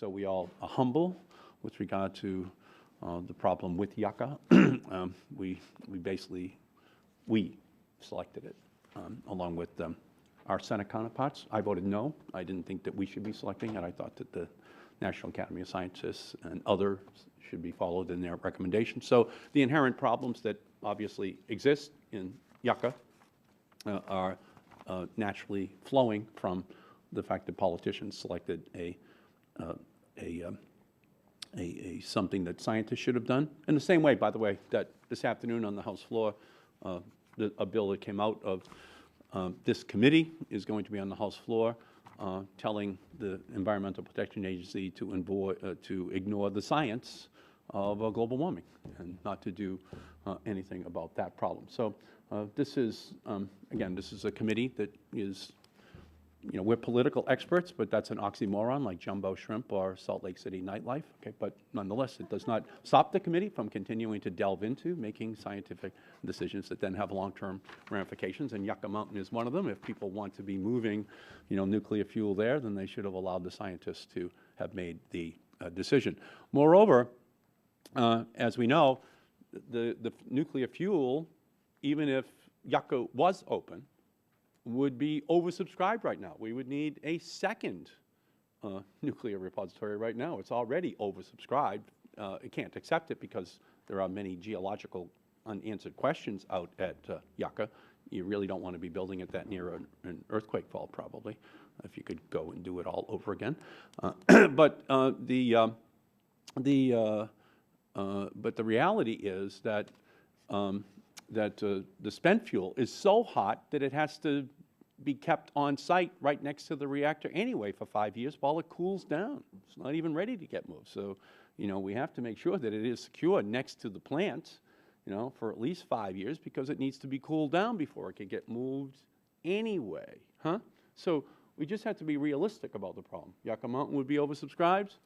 so we all are humble with regard to the problem with Yucca. We selected it along with our Senate counterparts. I voted no. I didn't think that we should be selecting it. I thought that the National Academy of Sciences and others should be followed in their recommendations. So the inherent problems that obviously exist in Yucca are naturally flowing from the fact that politicians selected something that scientists should have done. In the same way, by the way, that this afternoon on the House floor, a bill that came out of this committee is going to be on the House floor, telling the Environmental Protection Agency to ignore the science of global warming and not to do anything about that problem. So this is, again, this is a committee that is, we're political experts, but that's an oxymoron like jumbo shrimp or Salt Lake City nightlife. Okay, but nonetheless, it does not stop the committee from continuing to delve into making scientific decisions that then have long-term ramifications. And Yucca Mountain is one of them. If people want to be moving, nuclear fuel there, then they should have allowed the scientists to have made the decision. Moreover, as we know, the nuclear fuel, even if Yucca was open, would be oversubscribed right now. We would need a second nuclear repository right now. It's already oversubscribed. It can't accept it because there are many geological unanswered questions out at Yucca. You really don't want to be building it that near an earthquake fault, probably, if you could go and do it all over again. But the reality is that the spent fuel is so hot that it has to be kept on site right next to the reactor anyway for 5 years while it cools down. It's not even ready to get moved. So, we have to make sure that it is secure next to the plant, for at least 5 years because it needs to be cooled down before it can get moved anyway. So we just have to be realistic about the problem. Yucca Mountain would be oversubscribed,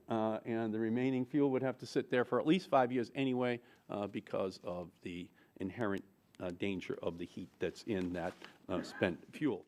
and the remaining fuel would have to sit there for at least 5 years anyway because of the inherent danger of the heat that's in that spent fuel.